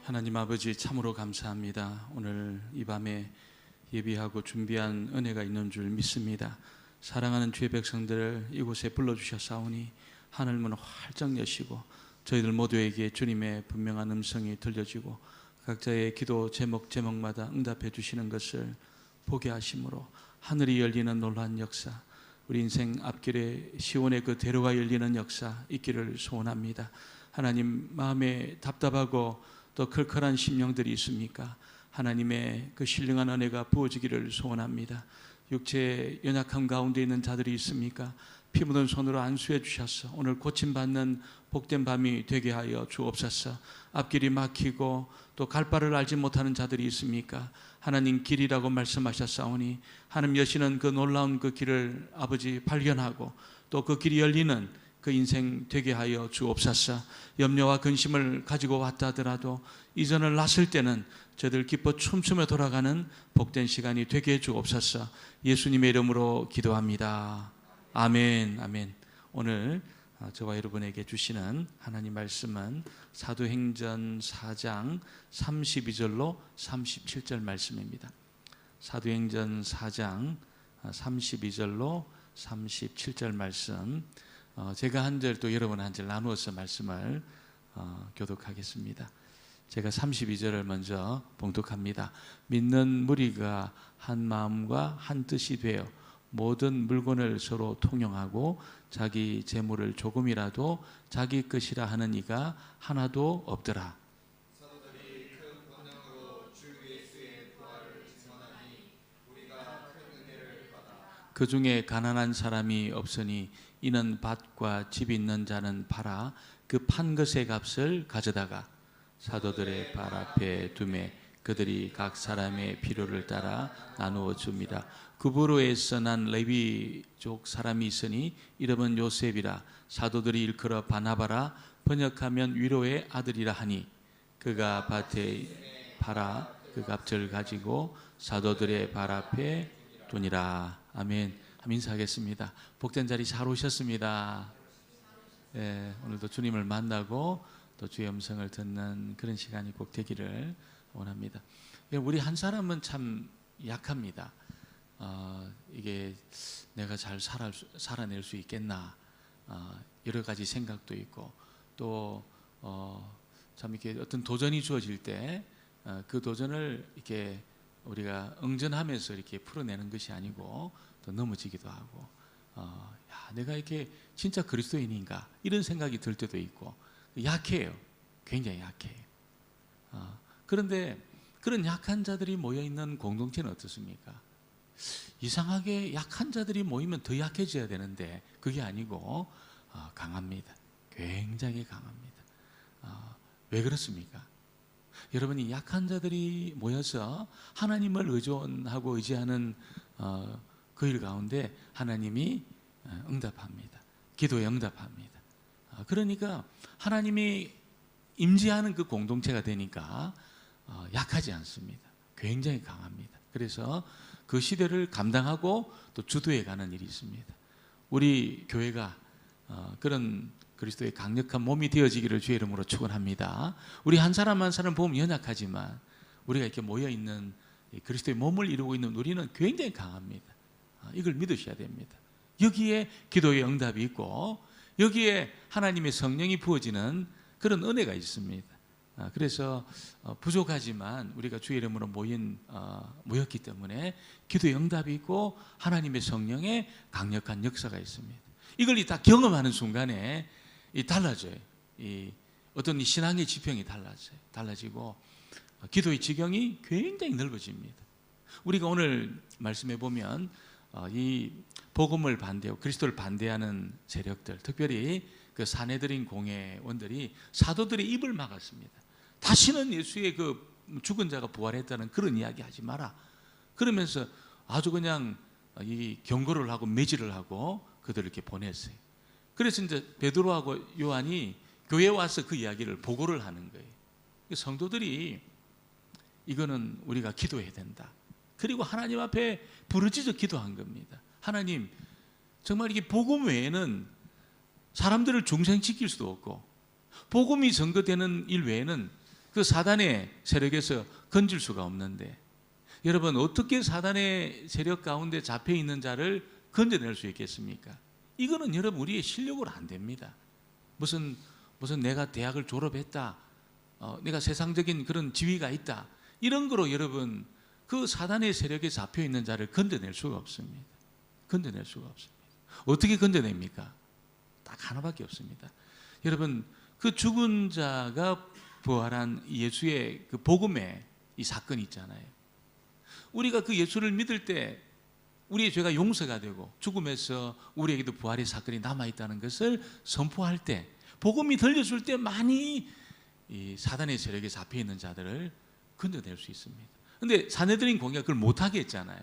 하나님 아버지 참으로 감사합니다. 오늘 이 밤에 예비하고 준비한 은혜가 있는 줄 믿습니다. 사랑하는 주의 백성들을 이곳에 불러주셨사오니 하늘문 활짝 여시고 저희들 모두에게 주님의 분명한 음성이 들려지고 각자의 기도 제목마다 응답해 주시는 것을 보게 하심으로 하늘이 열리는 놀라운 역사, 우리 인생 앞길에 시온의 그 대로가 열리는 역사 있기를 소원합니다. 하나님, 마음에 답답하고 또 클클한 심령들이 있습니까? 하나님의 그 신령한 은혜가 부어지기를 소원합니다. 육체의 연약함 가운데 있는 자들이 있습니까? 피 묻은 손으로 안수해 주셔서 오늘 고침받는 복된 밤이 되게 하여 주옵소서. 앞길이 막히고 또 갈 바를 알지 못하는 자들이 있습니까? 하나님 길이라고 말씀하셨사오니 하나님 여시는 그 놀라운 그 길을 아버지 발견하고 또 그 길이 열리는 그 인생 되게 하여 주옵소서. 염려와 근심을 가지고 왔다 하더라도 이전을 났을 때는 저들 기뻐 춤추며 돌아가는 복된 시간이 되게 해 주옵소서. 예수님의 이름으로 기도합니다. 아멘. 아멘. 오늘 저와 여러분에게 주시는 하나님 말씀은 사도행전 4장 32절로 37절 말씀입니다. 사도행전 4장 32절로 37절 말씀, 제가 한 절 또 여러분 한 절 나누어서 말씀을 교독하겠습니다. 제가 32절을 먼저 봉독합니다. 믿는 무리가 한 마음과 한 뜻이 되어 모든 물건을 서로 통용하고 자기 재물을 조금이라도 자기 것이라 하는 이가 하나도 없더라. 사도들이 큰 권능으로 주 예수의 부활을 증언하니 우리가 큰 은혜를 받아 그 중에 가난한 사람이 없으니 이는 밭과 집 있는 자는 팔아 그 판 것의 값을 가져다가 사도들의 발 앞에 두매 그들이 각 사람의 필요를 따라 나누어 줍니다. 구브로에서 난 레위족 사람이 있으니 이름은 요셉이라 사도들이 일컬어 바나바라 번역하면 위로의 아들이라 하니 그가 밭에 팔아 그 값을 가지고 사도들의 발 앞에 두니라. 아멘. 인사하겠습니다. 복된 자리 잘 오셨습니다. 네, 오늘도 주님을 만나고 또 주의 음성을 듣는 그런 시간이 꼭 되기를 원합니다. 우리 한 사람은 참 약합니다. 이게 내가 잘 살아낼 수 있겠나, 여러 가지 생각도 있고 또 참 이렇게 어떤 도전이 주어질 때 그 도전을 이렇게 우리가 응전하면서 이렇게 풀어내는 것이 아니고 또 넘어지기도 하고, 내가 이렇게 진짜 그리스도인인가 이런 생각이 들 때도 있고 약해요. 굉장히 약해요. 그런데 그런 약한 자들이 모여 있는 공동체는 어떻습니까? 이상하게 약한 자들이 모이면 더 약해져야 되는데 그게 아니고 강합니다. 굉장히 강합니다. 왜 그렇습니까? 여러분이 약한 자들이 모여서 하나님을 의존하고 의지하는 그 일 가운데 하나님이 응답합니다. 기도에 응답합니다. 그러니까 하나님이 임재하는 그 공동체가 되니까 약하지 않습니다. 굉장히 강합니다. 그래서 그 시대를 감당하고 또 주도해 가는 일이 있습니다. 우리 교회가 그런 그리스도의 강력한 몸이 되어지기를 주의 이름으로 축원합니다. 우리 한 사람 한 사람 보면 연약하지만 우리가 이렇게 모여 있는 그리스도의 몸을 이루고 있는 우리는 굉장히 강합니다. 이걸 믿으셔야 됩니다. 여기에 기도의 응답이 있고 여기에 하나님의 성령이 부어지는 그런 은혜가 있습니다. 그래서 부족하지만 우리가 주의 이름으로 모였기 때문에 기도의 응답이 있고 하나님의 성령의 강력한 역사가 있습니다. 이걸 다 경험하는 순간에 달라져요. 어떤 신앙의 지평이 달라지고 기도의 지경이 굉장히 넓어집니다. 우리가 오늘 말씀해 보면 이 복음을 반대하고 그리스도를 반대하는 세력들, 특별히 그 사내들인 공회원들이 사도들의 입을 막았습니다. 다시는 예수의 그 죽은 자가 부활했다는 그런 이야기 하지 마라. 그러면서 아주 그냥 이 경고를 하고 매질을 하고 그들을 이렇게 보냈어요. 그래서 이제 베드로하고 요한이 교회에 와서 그 이야기를 보고를 하는 거예요. 성도들이 이거는 우리가 기도해야 된다. 그리고 하나님 앞에 부르짖어 기도한 겁니다. 하나님, 정말 이게 복음 외에는 사람들을 중생시킬 수도 없고 복음이 전거되는 일 외에는 그 사단의 세력에서 건질 수가 없는데, 여러분 어떻게 사단의 세력 가운데 잡혀 있는 자를 건져낼 수 있겠습니까? 이거는 여러분 우리의 실력으로 안 됩니다. 무슨 내가 대학을 졸업했다, 내가 세상적인 그런 지위가 있다, 이런 거로 여러분 그 사단의 세력에 잡혀 있는 자를 건져낼 수가 없습니다. 건져낼 수가 없습니다. 어떻게 건져냅니까? 딱 하나밖에 없습니다. 여러분, 그 죽은 자가 부활한 예수의 그 복음의 이 사건이 있잖아요. 우리가 그 예수를 믿을 때 우리의 죄가 용서가 되고 죽음에서 우리에게도 부활의 사건이 남아있다는 것을 선포할 때, 복음이 들려줄 때 많이 이 사단의 세력에 잡혀있는 자들을 건져낼 수 있습니다. 그런데 사내들인 공회가 그걸 못하게 했잖아요.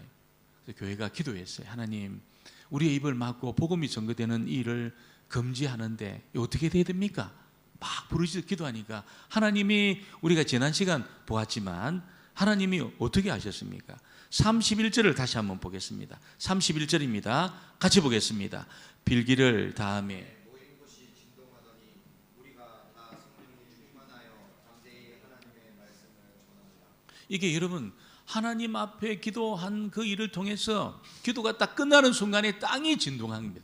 그래서 교회가 기도했어요. 하나님, 우리의 입을 막고 복음이 전거되는 이 일을 금지하는데 어떻게 해야 됩니까? 막 부르짖어 기도하니까 하나님이, 우리가 지난 시간 보았지만 하나님이 어떻게 하셨습니까? 31절을 다시 한번 보겠습니다. 31절입니다. 같이 보겠습니다. 빌기를 다음에 모인 곳이 진동하더니 우리가 다 성령이 충만하여 담대히 하나님의 말씀을 전하더라. 이게 여러분 하나님 앞에 기도한 그 일을 통해서 기도가 딱 끝나는 순간에 땅이 진동합니다.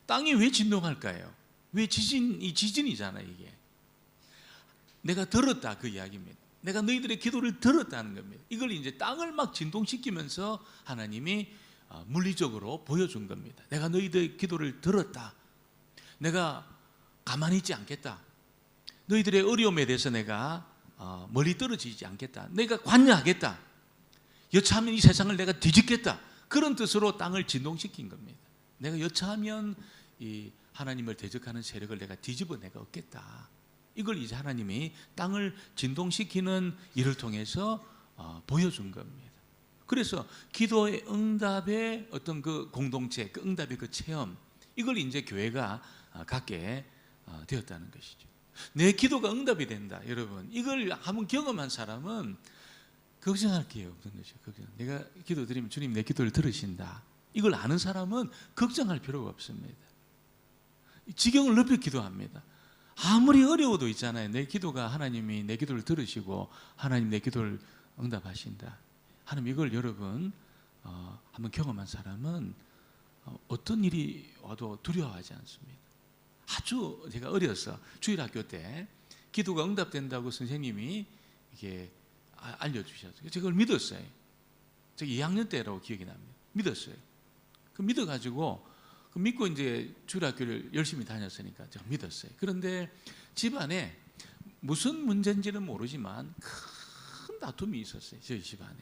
땅이 왜 진동할까요? 왜 지진이잖아요. 이게 내가 들었다 그 이야기입니다. 내가 너희들의 기도를 들었다는 겁니다. 이걸 이제 땅을 막 진동시키면서 하나님이 물리적으로 보여준 겁니다. 내가 너희들의 기도를 들었다. 내가 가만히 있지 않겠다. 너희들의 어려움에 대해서 내가 멀리 떨어지지 않겠다. 내가 관여하겠다. 여차하면 이 세상을 내가 뒤집겠다. 그런 뜻으로 땅을 진동시킨 겁니다. 내가 여차하면 이 하나님을 대적하는 세력을 내가 뒤집어 내가 얻겠다. 이걸 이제 하나님이 땅을 진동시키는 일을 통해서 보여준 겁니다. 그래서 기도의 응답의 어떤 그 공동체, 그 응답의 그 체험, 이걸 이제 교회가 갖게 되었다는 것이죠. 내 기도가 응답이 된다. 여러분, 이걸 한번 경험한 사람은 걱정할 게 없는 것이죠. 내가 기도 드리면 주님 내 기도를 들으신다. 이걸 아는 사람은 걱정할 필요가 없습니다. 지경을 높여 기도합니다. 아무리 어려워도 있잖아요. 내 기도가 하나님이 내 기도를 들으시고 하나님 내 기도를 응답하신다. 하나님, 이걸 여러분 한번 경험한 사람은 어떤 일이 와도 두려워하지 않습니다. 아주 제가 어려서 주일학교 때 기도가 응답된다고 선생님이 이게 알려주셨어요. 제가 그걸 믿었어요. 제가 2학년 때라고 기억이 납니다. 믿었어요. 그 믿어가지고 믿고 이제 주일학교를 열심히 다녔으니까 제가 믿었어요. 그런데 집안에 무슨 문제인지는 모르지만 큰 다툼이 있었어요. 저희 집안에.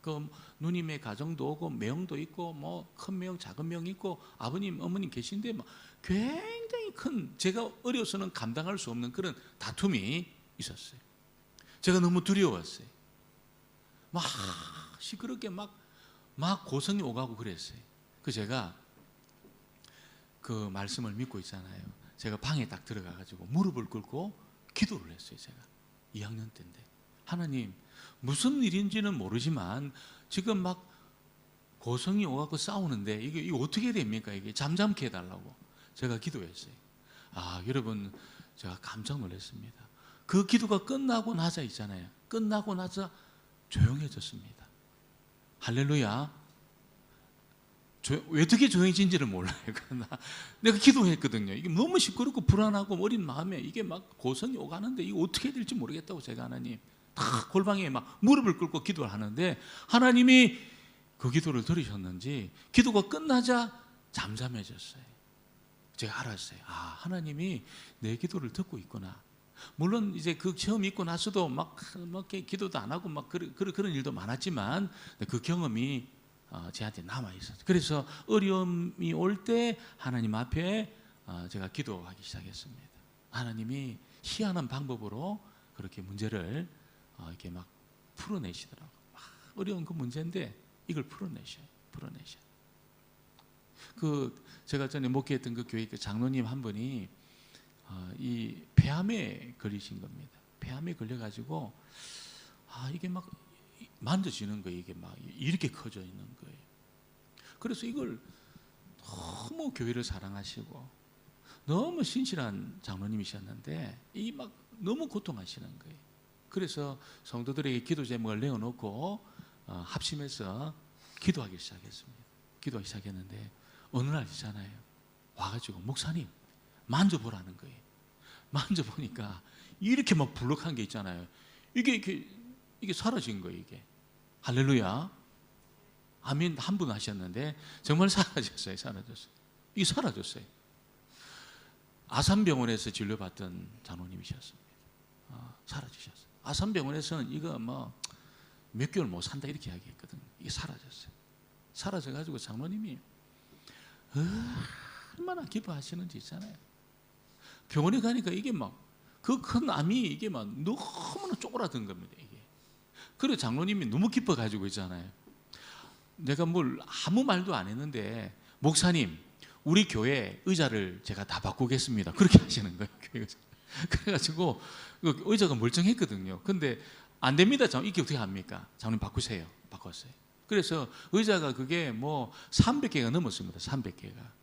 그 누님의 가정도 오고 매형도 있고 뭐 큰 매형 작은 매형 있고 아버님 어머님 계신데 막 굉장히 큰, 제가 어려서는 감당할 수 없는 그런 다툼이 있었어요. 제가 너무 두려웠어요. 막 시끄럽게 막 고성이 오가고 그랬어요. 그 제가 그 말씀을 믿고 있잖아요. 제가 방에 딱 들어가가지고 무릎을 꿇고 기도를 했어요. 제가 2학년 때인데, 하나님, 무슨 일인지는 모르지만 지금 막 고성이 오가고 싸우는데 이게 어떻게 됩니까? 이게 잠잠케 해달라고 제가 기도했어요. 여러분, 제가 깜짝 놀랐습니다. 그 기도가 끝나고 나자 있잖아요. 끝나고 나자 조용해졌습니다. 할렐루야. 왜 어떻게 조용해진지를 몰라요. 내가 기도했거든요. 이게 너무 시끄럽고 불안하고 어린 마음에 이게 막 고성이 오가는데 이거 어떻게 해야 될지 모르겠다고 제가 하나님 다 골방에 막 무릎을 꿇고 기도를 하는데 하나님이 그 기도를 들으셨는지 기도가 끝나자 잠잠해졌어요. 제가 알았어요. 하나님이 내 기도를 듣고 있구나. 물론 이제 그 체험이 있고 나서도 막 기도도 안 하고 막 그런 일도 많았지만 그 경험이 저한테 남아 있었어요. 그래서 어려움이 올 때 하나님 앞에 제가 기도하기 시작했습니다. 하나님이 희한한 방법으로 그렇게 문제를 이렇게 막 풀어내시더라고요. 어려운 그 문제인데 이걸 풀어내셔요. 제가 전에 목회했던 그 교회 그 장로님 한 분이 이 폐암에 걸리신 겁니다. 폐암에 걸려가지고 이게 막 만져지는 거예요. 이게 막 이렇게 커져 있는 거예요. 그래서 이걸 너무 교회를 사랑하시고 너무 신실한 장로님이셨는데 이 막 너무 고통하시는 거예요. 그래서 성도들에게 기도 제목을 내어놓고 합심해서 기도하기 시작했습니다. 기도하기 시작했는데 어느 날 있잖아요. 와가지고 목사님 만져보라는 거예요. 만져보니까 이렇게 막 불룩한 게 있잖아요. 이게 사라진 거예요. 이게 할렐루야. 아멘 한 분 하셨는데 정말 사라졌어요. 이게 사라졌어요. 아산병원에서 진료받던 장로님이셨습니다. 사라지셨어요. 아산병원에서는 이거 뭐 몇 개월 못 산다 이렇게 이야기했거든요. 이게 사라졌어요. 사라져가지고 장로님이 얼마나 기뻐하시는지 있잖아요. 병원에 가니까 이게 막 그 큰 암이 이게 막 너무나 쪼그라든 겁니다. 이게. 그래서 장로님이 너무 기뻐가지고 있잖아요. 내가 뭘 아무 말도 안 했는데 목사님 우리 교회 의자를 제가 다 바꾸겠습니다. 그렇게 하시는 거예요. 그래가지고 의자가 멀쩡했거든요. 근데 안 됩니다. 이게 어떻게 합니까? 장로님 바꾸세요. 바꿨어요. 그래서 의자가 그게 뭐 300개가 넘었습니다. 300개가.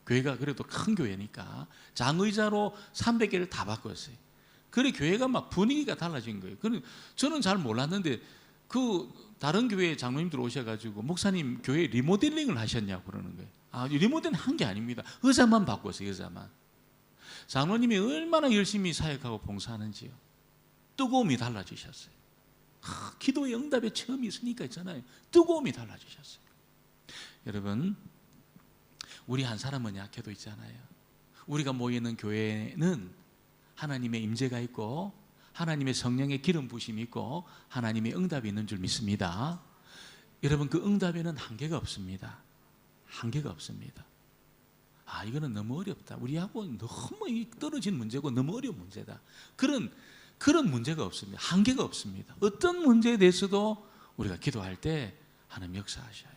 교회가 그래도 큰 교회니까 장의자로 300개를 다 바꿨어요. 그래 교회가 막 분위기가 달라진 거예요. 저는 잘 몰랐는데 그 다른 교회 장로님들 오셔가지고 목사님 교회 리모델링을 하셨냐고 그러는 거예요. 리모델링 한 게 아닙니다. 의자만 바꿨어요. 의자만. 장로님이 얼마나 열심히 사역하고 봉사하는지요. 뜨거움이 달라지셨어요. 기도의 응답에 처음이 있으니까 있잖아요. 뜨거움이 달라지셨어요. 여러분 우리 한 사람은 약해도 있잖아요. 우리가 모이는 교회는 하나님의 임재가 있고 하나님의 성령의 기름 부심이 있고 하나님의 응답이 있는 줄 믿습니다. 여러분 그 응답에는 한계가 없습니다. 한계가 없습니다. 이거는 너무 어렵다. 우리하고 너무 떨어진 문제고 너무 어려운 문제다. 그런 문제가 없습니다. 한계가 없습니다. 어떤 문제에 대해서도 우리가 기도할 때 하나님 역사하셔요.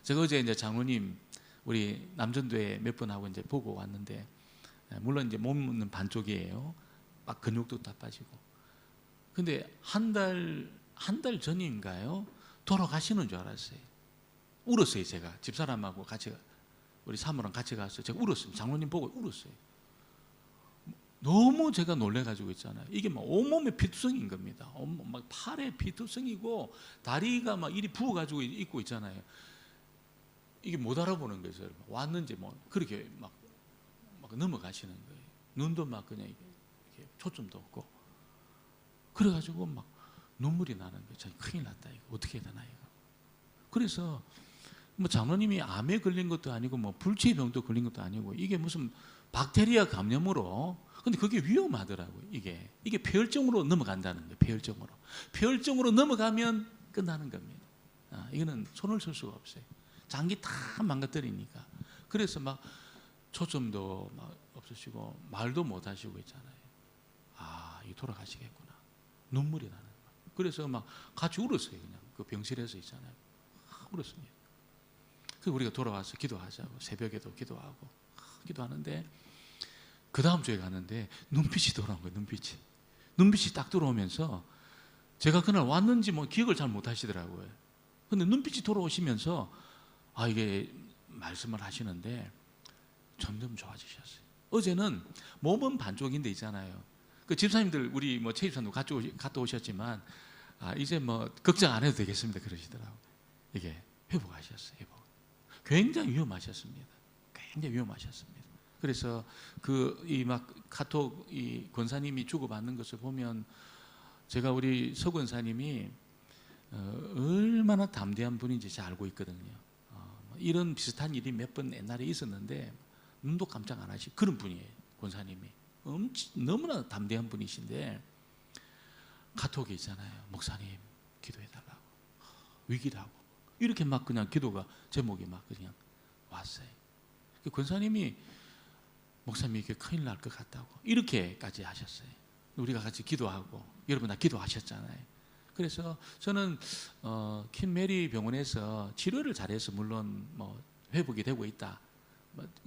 제가 어제 이제 장로님 우리 남전도에 몇 번 하고 이제 보고 왔는데 물론 이제 몸은 반쪽이에요. 막 근육도 다 빠지고. 근데 한 달 전인가요? 돌아가시는 줄 알았어요. 울었어요. 제가 집사람하고 같이 우리 사모랑 같이 갔어요. 제가 울었어요. 장로님 보고 울었어요. 너무 제가 놀래가지고 있잖아요. 이게 막 온몸에 피투성인 겁니다. 막 팔에 피투성이고 다리가 막 이리 부어가지고 있고 있잖아요. 이게 못 알아보는 거예요. 여러분. 왔는지 뭐 그렇게 막 넘어가시는 거예요. 눈도 막 그냥 이렇게 초점도 없고. 그래가지고 막 눈물이 나는 거예요. 저 큰일 났다 이거 어떻게 해야 되나 이거. 그래서 뭐 장로님이 암에 걸린 것도 아니고 뭐 불치병도 걸린 것도 아니고 이게 무슨 박테리아 감염으로. 근데 그게 위험하더라고요. 이게 폐혈증으로 넘어간다는 거예요. 폐혈증으로 넘어가면 끝나는 겁니다. 이거는 손을 쓸 수가 없어요. 장기 다 망가뜨리니까. 그래서 막 초점도 막 없으시고 말도 못 하시고 있잖아요. 이 돌아가시겠구나. 눈물이 나는 거예요. 그래서 막 같이 울었어요. 그냥 그 병실에서 있잖아요. 울었습니다. 그래서 우리가 돌아와서 기도하자고 새벽에도 기도하고 기도하는데 그 다음 주에 갔는데 눈빛이 돌아온 거예요. 눈빛이 딱 들어오면서 제가 그날 왔는지 뭐 기억을 잘 못 하시더라고요. 근데 눈빛이 돌아오시면서 이게 말씀을 하시는데 점점 좋아지셨어요. 어제는 몸은 반쪽인데 있잖아요. 그 집사님들 우리 뭐 최 집사님 갔다 오셨지만 이제 뭐 걱정 안 해도 되겠습니다 그러시더라고요. 이게 회복하셨어요. 굉장히 위험하셨습니다. 그래서 이 막 카톡 이 권사님이 주고받는 것을 보면 제가 우리 서 권사님이 얼마나 담대한 분인지 잘 알고 있거든요. 이런 비슷한 일이 몇 번 옛날에 있었는데 눈도 깜짝 안 하시 그런 분이에요. 권사님이 너무나 담대한 분이신데 카톡에 있잖아요. 목사님 기도해달라고 위기라고 이렇게 막 그냥 기도가 제목이 막 그냥 왔어요. 그 권사님이 목사님 이게 큰일 날 것 같다고 이렇게까지 하셨어요. 우리가 같이 기도하고 여러분 다 기도하셨잖아요. 그래서 저는 킴메리 병원에서 치료를 잘해서 물론 뭐 회복이 되고 있다.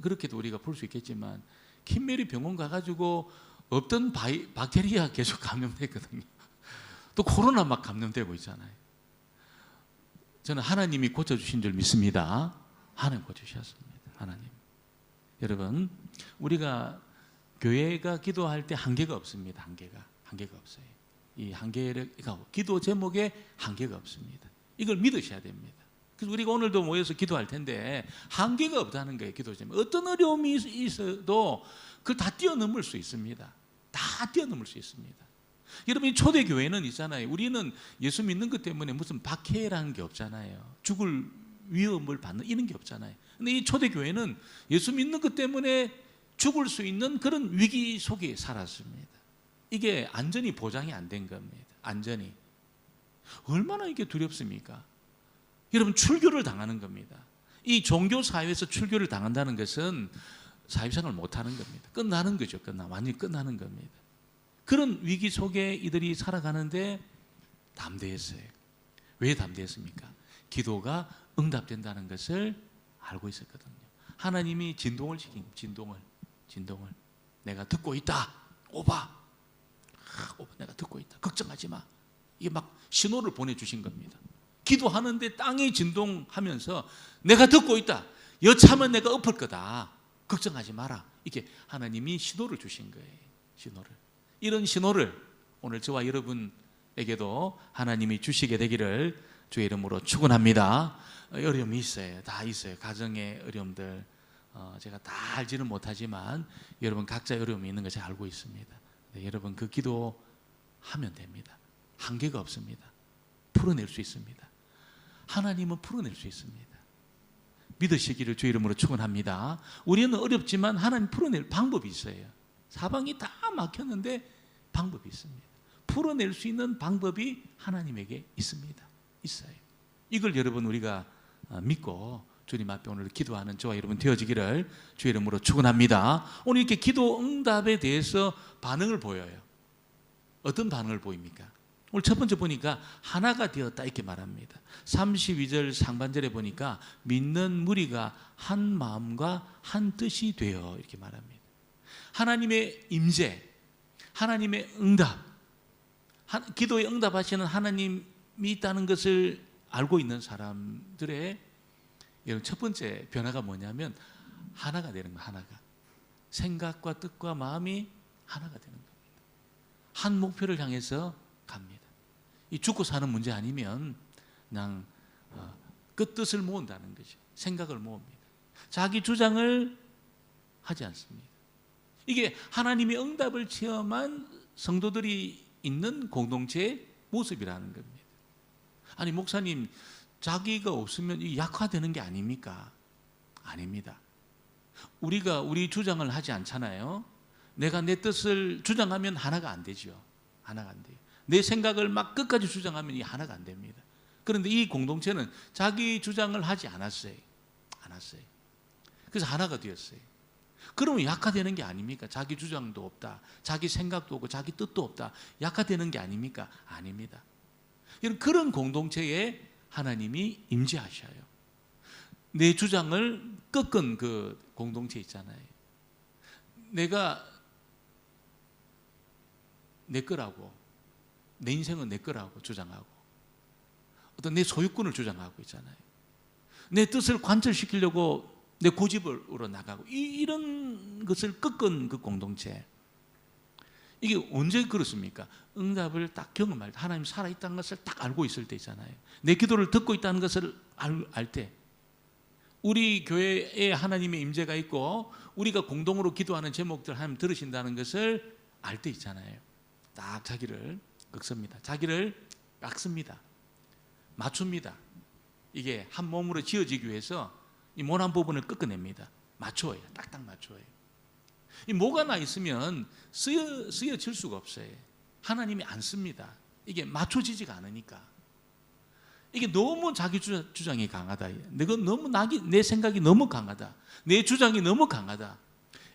그렇게도 우리가 볼 수 있겠지만 킴메리 병원 가가지고 없던 박테리아 계속 감염됐거든요. 또 코로나 막 감염되고 있잖아요. 저는 하나님이 고쳐주신 줄 믿습니다. 하나님 고쳐주셨습니다. 하나님. 여러분 우리가 교회가 기도할 때 한계가 없습니다. 한계가 없어요. 이 한계가 기도 제목에 한계가 없습니다. 이걸 믿으셔야 됩니다. 그래서 우리가 오늘도 모여서 기도할 텐데 한계가 없다는 거예요. 기도 제목. 어떤 어려움이 있어도 그걸 다 뛰어넘을 수 있습니다. 다 뛰어넘을 수 있습니다. 여러분, 이 초대교회는 있잖아요. 우리는 예수 믿는 것 때문에 무슨 박해라는 게 없잖아요. 죽을 위험을 받는 이런 게 없잖아요. 근데 이 초대교회는 예수 믿는 것 때문에 죽을 수 있는 그런 위기 속에 살았습니다. 이게 안전이 보장이 안 된 겁니다. 안전이. 얼마나 이게 두렵습니까? 여러분, 출교를 당하는 겁니다. 이 종교 사회에서 출교를 당한다는 것은 사회생활을 못하는 겁니다. 끝나는 거죠. 완전히 끝나는 겁니다. 그런 위기 속에 이들이 살아가는데 담대했어요. 왜 담대했습니까? 기도가 응답된다는 것을 알고 있었거든요. 하나님이 진동을 시킨 진동을 내가 듣고 있다. 오바 내가 듣고 있다. 걱정하지 마. 이게 막 신호를 보내주신 겁니다. 기도하는데 땅이 진동하면서 내가 듣고 있다. 여차하면 내가 엎을 거다. 걱정하지 마라. 이렇게 하나님이 신호를 주신 거예요. 신호를. 이런 신호를 오늘 저와 여러분에게도 하나님이 주시게 되기를 주의 이름으로 축원합니다. 어려움이 있어요. 다 있어요. 가정의 어려움들 제가 다 알지는 못하지만 여러분 각자 어려움이 있는 거 잘 알고 있습니다. 네, 여러분 그 기도하면 됩니다. 한계가 없습니다. 풀어낼 수 있습니다. 하나님은 풀어낼 수 있습니다. 믿으시기를 주의 이름으로 축원합니다. 우리는 어렵지만 하나님 풀어낼 방법이 있어요. 사방이 다 막혔는데 방법이 있습니다. 풀어낼 수 있는 방법이 하나님에게 있습니다. 있어요. 이걸 여러분 우리가 믿고 주님 앞에 오늘 기도하는 저와 여러분 되어지기를 주의 이름으로 축원합니다. 오늘 이렇게 기도 응답에 대해서 반응을 보여요. 어떤 반응을 보입니까? 오늘 첫 번째 보니까 하나가 되었다 이렇게 말합니다. 32절 상반절에 보니까 믿는 무리가 한 마음과 한 뜻이 되어 이렇게 말합니다. 하나님의 임재, 하나님의 응답, 기도에 응답하시는 하나님이 있다는 것을 알고 있는 사람들의 첫 번째 변화가 뭐냐면 하나가 되는 거예요. 하나가. 생각과 뜻과 마음이 하나가 되는 겁니다. 한 목표를 향해서 갑니다. 이 죽고 사는 문제 아니면 그냥 끝뜻을 모은다는 거죠. 생각을 모읍니다. 자기 주장을 하지 않습니다. 이게 하나님의 응답을 체험한 성도들이 있는 공동체의 모습이라는 겁니다. 아니 목사님 자기가 없으면 약화되는 게 아닙니까? 아닙니다. 우리가 우리 주장을 하지 않잖아요. 내가 내 뜻을 주장하면 하나가 안 되죠. 하나가 안 돼요. 내 생각을 막 끝까지 주장하면 이 하나가 안 됩니다. 그런데 이 공동체는 자기 주장을 하지 않았어요. 그래서 하나가 되었어요. 그러면 약화되는 게 아닙니까? 자기 주장도 없다. 자기 생각도 없고 자기 뜻도 없다. 약화되는 게 아닙니까? 아닙니다. 그런 공동체에 하나님이 임재하셔요. 내 주장을 꺾은 그 공동체 있잖아요. 내가 내 거라고, 내 인생은 내 거라고 주장하고 어떤 내 소유권을 주장하고 있잖아요. 내 뜻을 관철시키려고 내 고집으로 나가고 이런 것을 꺾은 그 공동체. 이게 언제 그렇습니까? 응답을 딱 경험할 때, 하나님 살아있다는 것을 딱 알고 있을 때 있잖아요. 내 기도를 듣고 있다는 것을 알 때, 우리 교회에 하나님의 임재가 있고 우리가 공동으로 기도하는 제목들 하나님 들으신다는 것을 알 때 있잖아요. 딱 자기를 꺾습니다. 자기를 깎습니다. 맞춥니다. 이게 한 몸으로 지어지기 위해서 이 모난 부분을 꺾어냅니다. 맞춰요. 딱딱 맞춰요. 이 뭐가 나 있으면 쓰여질 수가 없어요. 하나님이 안 씁니다. 이게 맞춰지지가 않으니까. 이게 너무 자기 주장이 강하다. 내 생각이 너무 강하다. 내 주장이 너무 강하다.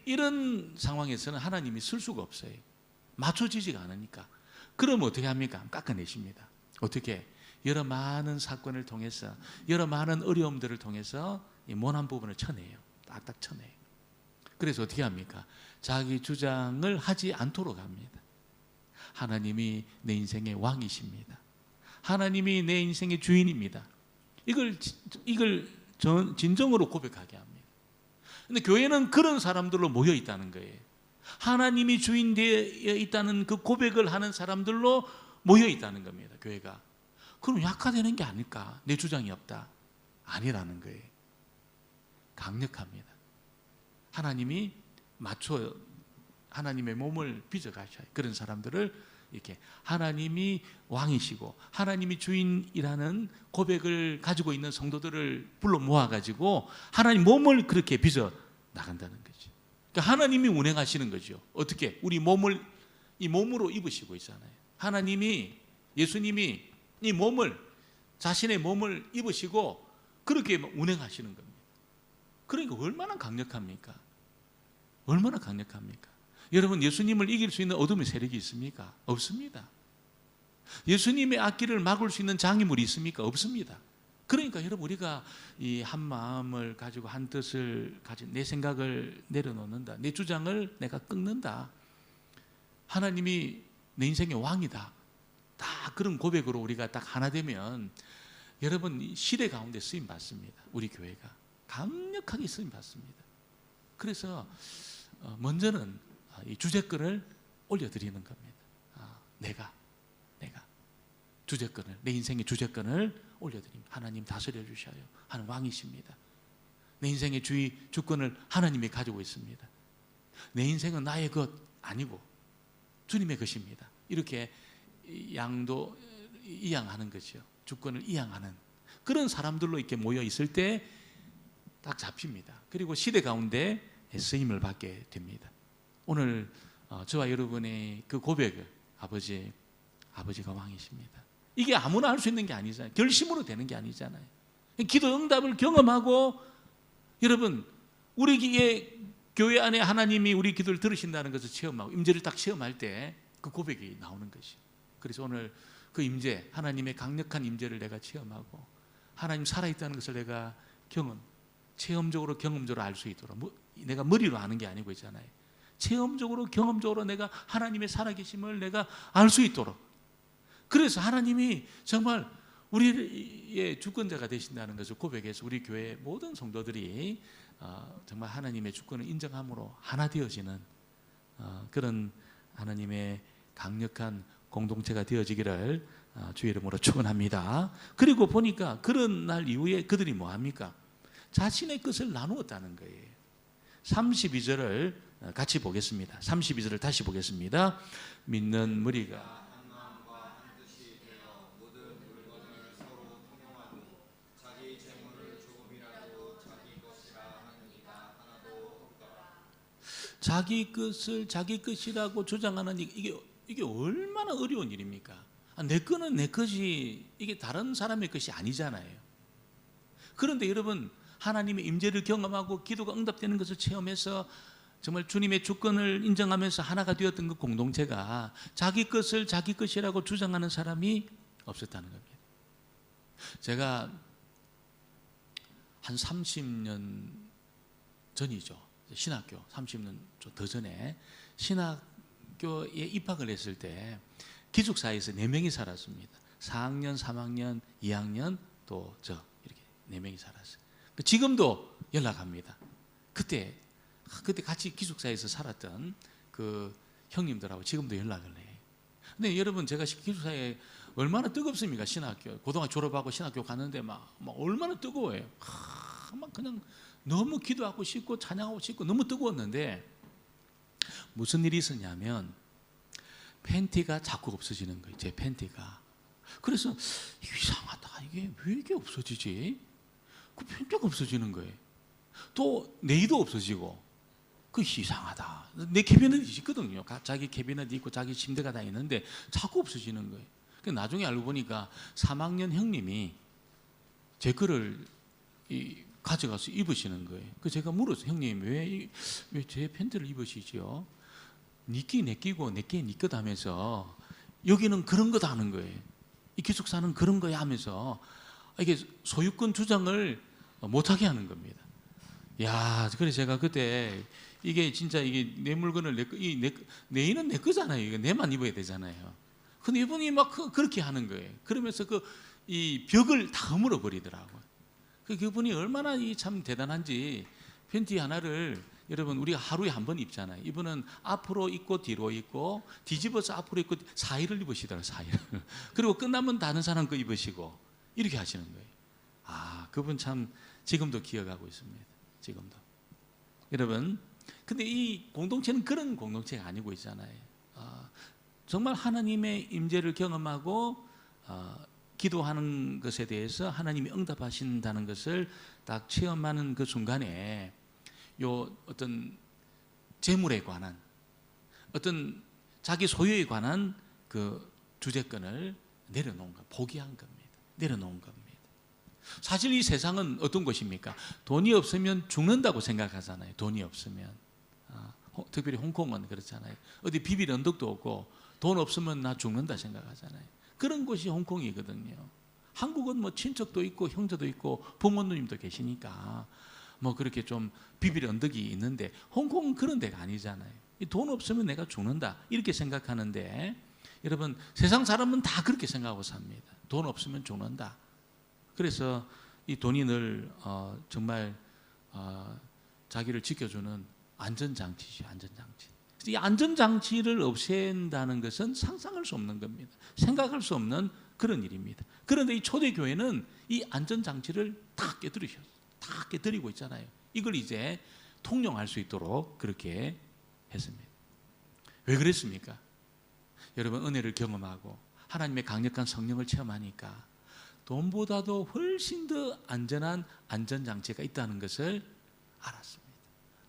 이런 상황에서는 하나님이 쓸 수가 없어요. 맞춰지지가 않으니까. 그럼 어떻게 합니까? 깎아내십니다. 어떻게? 여러 많은 사건을 통해서, 여러 많은 어려움들을 통해서 이 모난 부분을 쳐내요. 딱딱 쳐내요. 그래서 어떻게 합니까? 자기 주장을 하지 않도록 합니다. 하나님이 내 인생의 왕이십니다. 하나님이 내 인생의 주인입니다. 이걸 진정으로 고백하게 합니다. 근데 교회는 그런 사람들로 모여 있다는 거예요. 하나님이 주인 되어 있다는 그 고백을 하는 사람들로 모여 있다는 겁니다. 교회가. 그럼 약화되는 게 아닐까? 내 주장이 없다. 아니라는 거예요. 강력합니다. 하나님이 맞춰 하나님의 몸을 빚어가셔요. 그런 사람들을 이렇게 하나님이 왕이시고 하나님이 주인이라는 고백을 가지고 있는 성도들을 불러 모아가지고 하나님 몸을 그렇게 빚어 나간다는 거죠. 그러니까 하나님이 운행하시는 거죠. 어떻게? 우리 몸을 이 몸으로 입으시고 있잖아요. 하나님이 예수님이 이 몸을 자신의 몸을 입으시고 그렇게 운행하시는 겁니다. 그러니까 얼마나 강력합니까? 얼마나 강력합니까? 여러분, 예수님을 이길 수 있는 어둠의 세력이 있습니까? 없습니다. 예수님의 앞길을 막을 수 있는 장애물이 있습니까? 없습니다. 그러니까 여러분, 우리가 이 한 마음을 가지고 한 뜻을 가진 내 생각을 내려놓는다. 내 주장을 내가 끊는다. 하나님이 내 인생의 왕이다. 다 그런 고백으로 우리가 딱 하나 되면 여러분, 시대 가운데 쓰임 받습니다. 우리 교회가 강력하게 쓰임 받습니다. 그래서 먼저는 이 주제권을 올려드리는 겁니다. 내가 주제권을, 내 인생의 주제권을 올려드립니다. 하나님 다스려 주셔요 하는 왕이십니다. 내 인생의 주권을 하나님이 가지고 있습니다. 내 인생은 나의 것 아니고 주님의 것입니다. 이렇게 이양하는 거죠. 주권을 이양하는 그런 사람들로 이렇게 모여 있을 때 딱 잡힙니다. 그리고 시대 가운데 쓰임을 받게 됩니다. 오늘 저와 여러분의 그 고백을 아버지가 왕이십니다. 이게 아무나 할 수 있는 게 아니잖아요. 결심으로 되는 게 아니잖아요. 기도 응답을 경험하고 여러분, 우리 교회 안에 하나님이 우리 기도를 들으신다는 것을 체험하고 임재를 딱 체험할 때 그 고백이 나오는 것이. 그래서 오늘 그 임재, 하나님의 강력한 임재를 내가 체험하고 하나님 살아있다는 것을 내가 체험적으로 경험적으로 알 수 있도록, 내가 머리로 아는 게 아니고 있잖아요. 체험적으로 경험적으로 내가 하나님의 살아계심을 내가 알 수 있도록, 그래서 하나님이 정말 우리의 주권자가 되신다는 것을 고백해서 우리 교회 모든 성도들이 정말 하나님의 주권을 인정함으로 하나 되어지는 그런 하나님의 강력한 공동체가 되어지기를 주의 이름으로 축원합니다. 그리고 보니까 그런 날 이후에 그들이 뭐합니까? 자신의 것을 나누었다는 거예요. 32절을 같이 보겠습니다. 32절을 다시 보겠습니다. 믿는 무리가 한 마음과 한 뜻이 되어 모든 물건을 서로 통용하고 자기 재물을 조금이라도 자기 것이라 하는 이가 하나도 없더라. 자기 것을 자기 것이라고 주장하는 이게 얼마나 어려운 일입니까? 내 거는 내 것이, 이게 다른 사람의 것이 아니잖아요. 그런데 여러분, 하나님의 임재를 경험하고 기도가 응답되는 것을 체험해서 정말 주님의 주권을 인정하면서 하나가 되었던 그 공동체가 자기 것을 자기 것이라고 주장하는 사람이 없었다는 겁니다. 제가 한 30년 전이죠. 신학교 30년 더 전에 신학교에 입학을 했을 때 기숙사에서 4명이 살았습니다. 4학년, 3학년, 2학년 또 저 이렇게 4명이 살았어요. 지금도 연락합니다. 그때 같이 기숙사에서 살았던 그 형님들하고 지금도 연락을 해요. 근데 여러분, 제가 기숙사에 얼마나 뜨겁습니까? 신학교 고등학교 졸업하고 신학교 갔는데 막 얼마나 뜨거워요. 막 그냥 너무 기도하고 싶고 찬양하고 싶고 너무 뜨거웠는데 무슨 일이 있었냐면 팬티가 자꾸 없어지는 거예요. 제 팬티가. 그래서 이상하다. 왜 이게 없어지지? 그 팬티가 없어지는 거예요. 또 네이도 없어지고. 그 이상하다. 내 캐비넷이 있거든요. 자기 캐비넷이 있고 자기 침대가 다 있는데 자꾸 없어지는 거예요. 나중에 알고 보니까 3학년 형님이 제 거를 가져가서 입으시는 거예요. 제가 물었어요. 형님, 왜 제 팬티를 입으시죠? 니끼 내 끼고 내끼 니 것 하면서 여기는 그런 거다 하는 거예요. 이 기숙사는 그런 거야 하면서 이게 소유권 주장을 못하게 하는 겁니다. 야, 그래서 제가 그때 이게 진짜 내 물건을 내 인은 내 거잖아요. 이거 내만 입어야 되잖아요. 근데 이분이 막 그렇게 하는 거예요. 그러면서 이 벽을 다 허물어 버리더라고요. 그분이 얼마나 참 대단한지 팬티 하나를 여러분 우리가 하루에 한 번 입잖아요. 이분은 앞으로 입고 뒤로 입고 뒤집어서 앞으로 입고 사이를 입으시더라고요. 사이를. 그리고 끝나면 다른 사람 거 입으시고 이렇게 하시는 거예요. 아, 그분 참 지금도 기억하고 있습니다. 지금도. 여러분, 근데 이 공동체는 그런 공동체가 아니고 있잖아요. 정말 하나님의 임재를 경험하고 기도하는 것에 대해서 하나님이 응답하신다는 것을 딱 체험하는 그 순간에 요 어떤 재물에 관한 어떤 자기 소유에 관한 그 주제권을 내려놓은 것, 포기한 겁니다. 내려놓은 겁니다. 사실 이 세상은 어떤 것입니까? 돈이 없으면 죽는다고 생각하잖아요. 돈이 없으면. 특별히 홍콩은 그렇잖아요. 어디 비빌 언덕도 없고 돈 없으면 나 죽는다 생각하잖아요. 그런 곳이 홍콩이거든요. 한국은 뭐 친척도 있고 형제도 있고 부모님도 계시니까 뭐 그렇게 좀 비빌 언덕이 있는데 홍콩은 그런 데가 아니잖아요. 돈 없으면 내가 죽는다 이렇게 생각하는데 여러분 세상 사람은 다 그렇게 생각하고 삽니다. 돈 없으면 죽는다. 그래서 이 돈이 늘 정말 자기를 지켜주는 안전장치죠. 안전장치. 이 안전장치를 없앤다는 것은 상상할 수 없는 겁니다. 생각할 수 없는 그런 일입니다. 그런데 이 초대교회는 이 안전장치를 다 깨뜨리셨어요. 다 깨뜨리고 있잖아요. 이걸 이제 통용할 수 있도록 그렇게 했습니다. 왜 그랬습니까? 여러분 은혜를 경험하고 하나님의 강력한 성령을 체험하니까 돈보다도 훨씬 더 안전한 안전장치가 있다는 것을 알았습니다.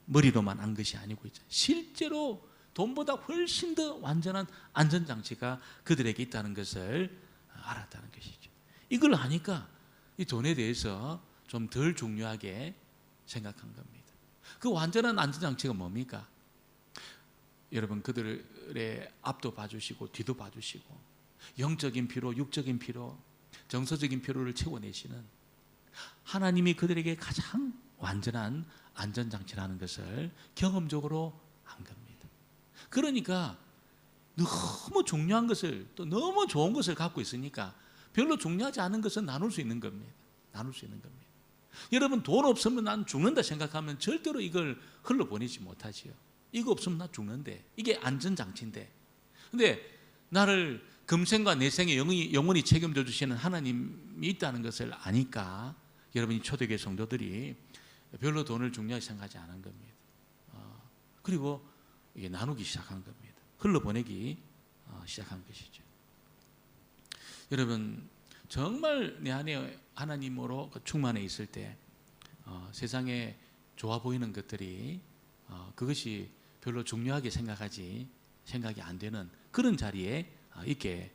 머리로만 안 것이 아니고 있죠. 실제로 돈보다 훨씬 더 완전한 안전장치가 그들에게 있다는 것을 알았다는 것이죠. 이걸 하니까 이 돈에 대해서 좀 덜 중요하게 생각한 겁니다. 그 완전한 안전장치가 뭡니까? 여러분 그들의 앞도 봐주시고 뒤도 봐주시고 영적인 피로, 육적인 피로, 정서적인 피로를 채워내시는 하나님이 그들에게 가장 완전한 안전장치라는 것을 경험적으로 한 겁니다. 그러니까 너무 중요한 것을 또 너무 좋은 것을 갖고 있으니까 별로 중요하지 않은 것은 나눌 수 있는 겁니다. 나눌 수 있는 겁니다. 여러분 돈 없으면 난 죽는다 생각하면 절대로 이걸 흘러보내지 못하지요. 이거 없으면 나 죽는데 이게 안전장치인데 근데 나를 금생과 내생의 영원히 책임져 주시는 하나님이 있다는 것을 아니까 여러분이 초대교회 성도들이 별로 돈을 중요하게 생각하지 않은 겁니다. 그리고 이게 나누기 시작한 겁니다. 흘러보내기 시작한 것이죠. 여러분 정말 내 안에 하나님으로 충만해 있을 때 세상에 좋아 보이는 것들이 그것이 별로 중요하게 생각이 안 되는 그런 자리에 있게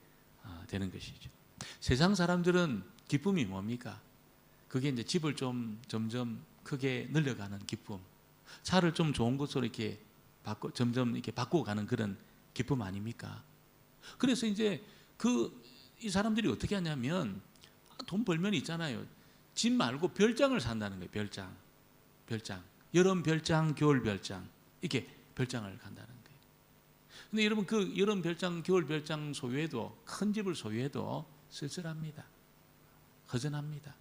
되는 것이죠. 세상 사람들은 기쁨이 뭡니까? 그게 이제 집을 좀 점점 크게 늘려가는 기쁨, 차를 좀 좋은 것으로 이렇게 점점 이렇게 바꾸어 가는 그런 기쁨 아닙니까? 그래서 이제 이 사람들이 어떻게 하냐면 돈 벌면 있잖아요. 집 말고 별장을 산다는 거예요. 별장. 여름 별장, 겨울 별장 이렇게 별장을 간다는 거예요. 근데 여러분 그 여름 별장, 겨울 별장 소유해도 큰 집을 소유해도 쓸쓸합니다. 허전합니다.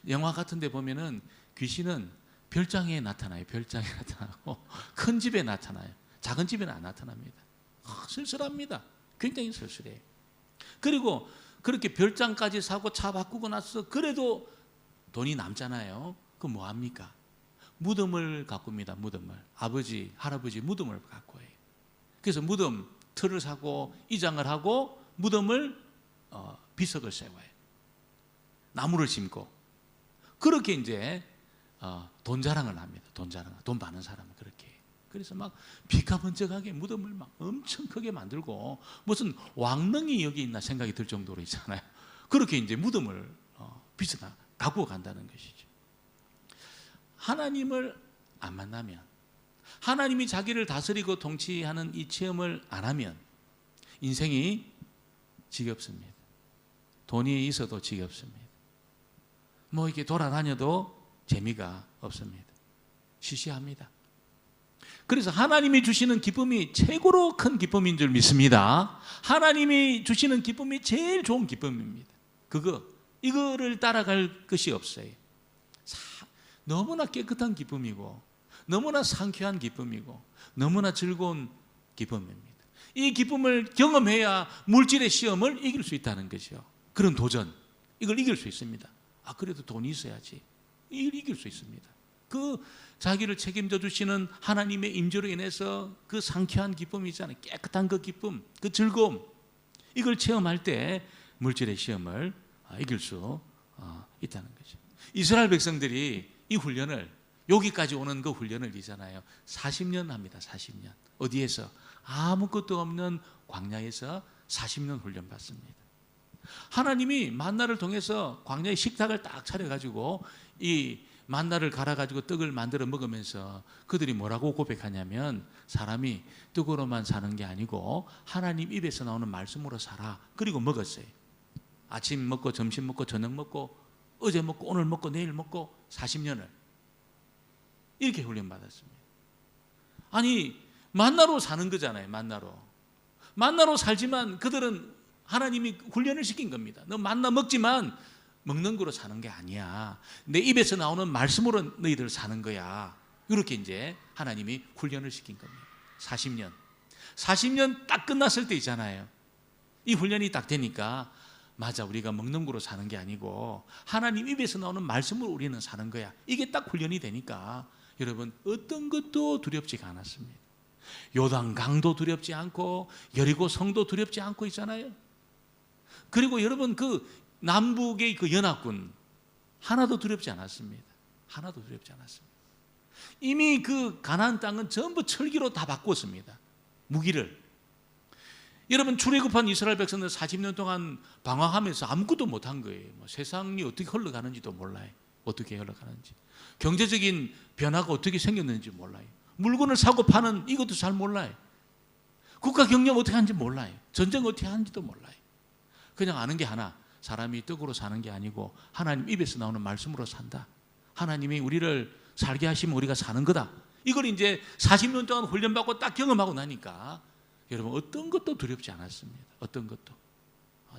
영화 같은 데 보면은 귀신은 별장에 나타나요. 별장에 나타나고 큰 집에 나타나요. 작은 집에는 안 나타납니다. 쓸쓸합니다. 굉장히 쓸쓸해요. 그리고 그렇게 별장까지 사고 차 바꾸고 나서 그래도 돈이 남잖아요. 그럼 뭐 합니까? 무덤을 가꿉니다. 무덤을. 아버지, 할아버지 무덤을 가꿔요. 그래서 무덤 틀을 사고 이장을 하고 무덤을 비석을 세워요. 나무를 심고 그렇게 이제 돈 자랑을 합니다. 돈 많은 사람은 그렇게 해요. 그래서 막 비가번쩍하게 무덤을 막 엄청 크게 만들고 무슨 왕릉이 여기 있나 생각이 들 정도로 있잖아요. 그렇게 이제 무덤을 빚어 가꾸어 간다는 것이죠. 하나님을 안 만나면, 하나님이 자기를 다스리고 통치하는 이 체험을 안 하면 인생이 지겹습니다. 돈이 있어도 지겹습니다. 뭐 이렇게 돌아다녀도 재미가 없습니다. 시시합니다. 그래서 하나님이 주시는 기쁨이 최고로 큰 기쁨인 줄 믿습니다. 하나님이 주시는 기쁨이 제일 좋은 기쁨입니다. 이거를 따라갈 것이 없어요. 너무나 깨끗한 기쁨이고 너무나 상쾌한 기쁨이고 너무나 즐거운 기쁨입니다. 이 기쁨을 경험해야 물질의 시험을 이길 수 있다는 거죠. 그런 도전, 이걸 이길 수 있습니다. 그래도 돈이 있어야지. 이걸 이길 수 있습니다. 그 자기를 책임져 주시는 하나님의 임재로 인해서 그 상쾌한 기쁨이 있잖아요. 깨끗한 그 기쁨, 그 즐거움, 이걸 체험할 때 물질의 시험을 이길 수 있다는 거죠. 이스라엘 백성들이 이 훈련을, 여기까지 오는 그 훈련을 있잖아요, 40년 합니다. 40년. 어디에서? 아무것도 없는 광야에서 40년 훈련 받습니다. 하나님이 만나를 통해서 광야의 식탁을 딱 차려가지고 이 만나를 갈아가지고 떡을 만들어 먹으면서 그들이 뭐라고 고백하냐면, 사람이 떡으로만 사는 게 아니고 하나님 입에서 나오는 말씀으로 살아. 그리고 먹었어요. 아침 먹고 점심 먹고 저녁 먹고 어제 먹고 오늘 먹고 내일 먹고 40년을 이렇게 훈련받았습니다. 아니, 만나로 사는 거잖아요. 만나로 살지만 그들은 하나님이 훈련을 시킨 겁니다. 너 만나 먹지만 먹는 거로 사는 게 아니야. 내 입에서 나오는 말씀으로 너희들 사는 거야. 이렇게 이제 하나님이 훈련을 시킨 겁니다. 40년 딱 끝났을 때 있잖아요. 이 훈련이 딱 되니까, 맞아, 우리가 먹는 거로 사는 게 아니고 하나님 입에서 나오는 말씀으로 우리는 사는 거야. 이게 딱 훈련이 되니까 여러분, 어떤 것도 두렵지가 않았습니다. 요단강도 두렵지 않고 여리고 성도 두렵지 않고 있잖아요. 그리고 여러분, 그 남북의 그 연합군 하나도 두렵지 않았습니다. 하나도 두렵지 않았습니다. 이미 그 가나안 땅은 전부 철기로 다 바꿨습니다. 무기를. 여러분, 출애굽한 이스라엘 백성들 40년 동안 방황하면서 아무것도 못한 거예요. 세상이 어떻게 흘러가는지도 몰라요. 어떻게 흘러가는지. 경제적인 변화가 어떻게 생겼는지 몰라요. 물건을 사고 파는 이것도 잘 몰라요. 국가 경영 어떻게 하는지 몰라요. 전쟁 어떻게 하는지도 몰라요. 그냥 아는 게 하나, 사람이 떡으로 사는 게 아니고 하나님 입에서 나오는 말씀으로 산다. 하나님이 우리를 살게 하시면 우리가 사는 거다. 이걸 이제 40년 동안 훈련받고 딱 경험하고 나니까 여러분, 어떤 것도 두렵지 않았습니다. 어떤 것도.